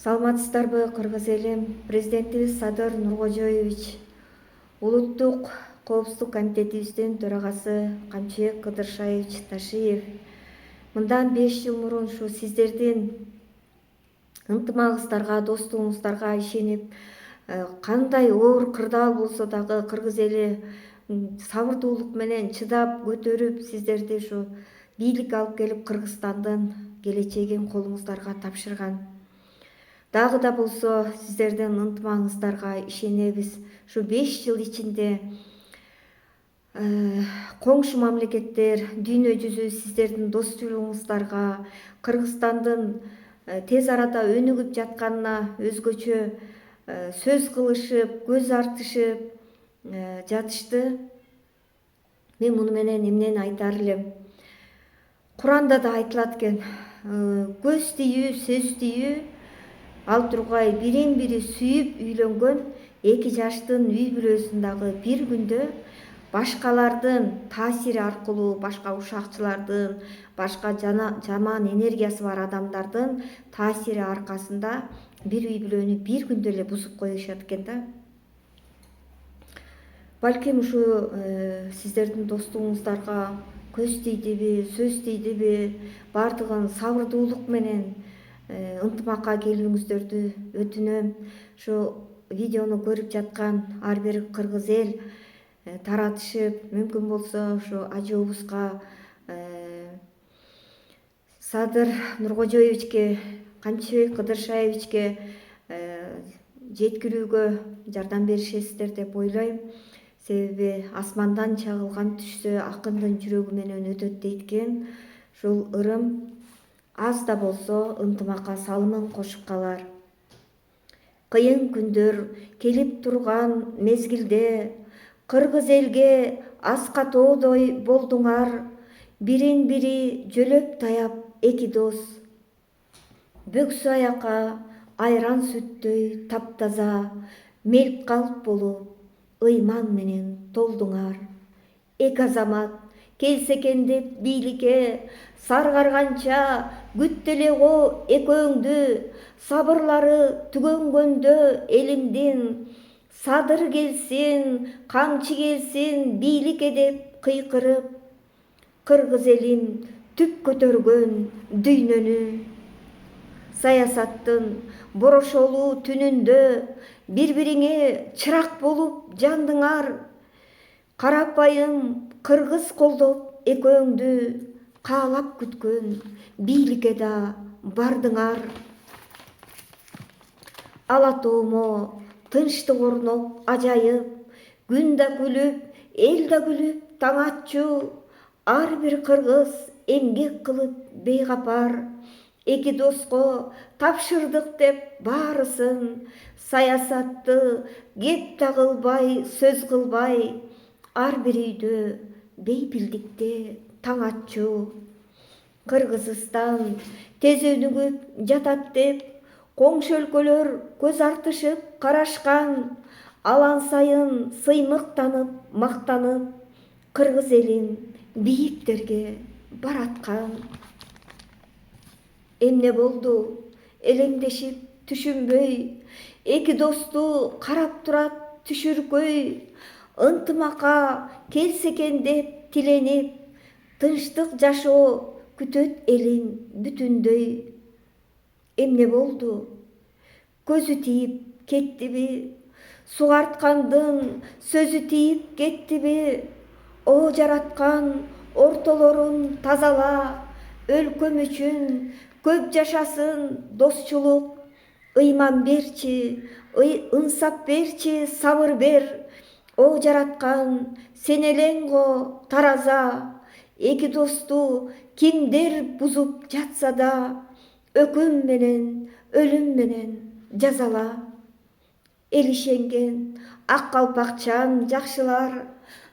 Саламатсыздарбы, Кыргыз элим. Президентибиз Садыр Нуркожоевич, Улуттук Коопсуздук комитетибиздин төрагасы Камчыбек Кыдыршаевич Ташиев мындан 5 жыл мурун ушу сиздердин ынтымагыңыздарга, достугуңуздарга ишенип, кандай оор кырдаал болсо дагы кыргыз эли сабырдуулук менен чыдап көтөрүп, сиздерди ушу бийликке алып келип Кыргызстандын келечегин колуңуздарга тапшырган. Дагы да болсо сиздердин ынтымагыңыздарга ишенебиз. Ушу 5 жыл ичинде коңшу мамлекеттер дүйнө жүзү сиздердин достчулугуңуздарга, Кыргызстандын тез арада өнүгүп жатканына өзгөчө сөз кылышып, көз артышып жатышты. Мен муну менен эмнени айтар элем? Куранда да айтылат экен, көз тийүү, сөз тийүү, ал тургай бирин бири сүйүп үйлөнгөн эки жаштын үй бүлөсүндагы бир күндө башкалардын таасири аркылуу, башка ушакчылардын, башка жаман энергиясы бар адамдардын таасири аркасында бир үй бүлөнү бир күндө эле бузуп коюшат экен да. Балким ушу сиздердин достугуңуздарга көз тийдиби, сөз тийдиби, бардыгын сабырдуулук менен ынтымакка келүүңүздөрдү өтүнөм. Ушу видеону көрүп жаткан ар бир кыргыз эл таратышып, мүмкүн болсо ушу ажообузга, Садыр Нуркожоевичке, Камчыбек Кыдыршаевичке жеткирүүгө жардам беришесиздер деп ойлойм. Себеби асмандан чагылган түшсө акындын жүрөгү менен өтөт дейт экен. Ушул ырым аз да болсо ынтымакка салымын кошуп калар. Кыйын күндөр келип турган мезгилде кыргыз элге аска тоодой болдуңар, бирин бири жөлөп таяп эки дос. Бөксө аяка айран сүттөй таптаза, мелк калп болуп ыйман менен толдуңар. Эки азамат келсе экен деп бийликке, саргарганча күттү эле го экөөңдү, сабырлары түгөнгөндө элимдин. Садыр келсин, камчы келсин бийликке деп кыйкырып, кыргыз элим түп көтөргөн дүйнөнү. Саясаттын борошолуу түнүндө бири-бириңе чырак болуп жандыңар. Карапайым кыргыз колдоп экөөңдү, каалап күткөн бийликке да бардыңар. Ала тоомо тынчтык орноп ажайып, күн да күлүп, эл да күлүп таң атчу. Ар бир кыргыз эмгек кылып бейгапар, эки доско тапшырдык деп баарысын. Саясатты кеп да кылбай, сөз кылбай, ар бир үйдө бейпилдикте таң атчу. Кыргызстан тез өнүгүп жатат деп коңшу өлкөлөр көз артышып карашкан. Алан сайын сыймыктанып, мактанып, кыргыз элим бийиктерге бараткан. Эмне болду? Элеңдешип түшүнбөй, эки досту карап турат түшүркөй. Ынтымакка келсе экен деп тиленип, тынчтык жашоо күтөт элин бүтүндөй. Эмне болду? Көзү тийип кеттиби? Сугарткандын сөзү тийип кеттиби? О жараткан, ортолорун тазала, өлкөм үчүн көп жашасын достчулук. Ыйман берчи, ынсап берчи, сабыр бер. О жараткан, сен элең го тараза. Эки досту кимдер бузуп жатса да, өкүм менен, өлүм менен жазала. Эл ишенген ак калпакчан жакшылар,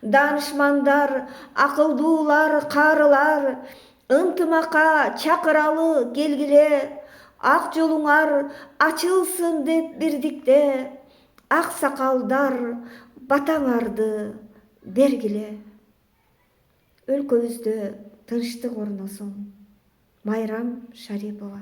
даанышмандар, акылдуулар, каарылар, ынтымакка чакыралы келгиле. Ак жолуңар ачылсын деп бирдикте, ак сакалдар батаңарды бергиле. Өлкөбүздө тынчтык орносун. Майрам Шарипова.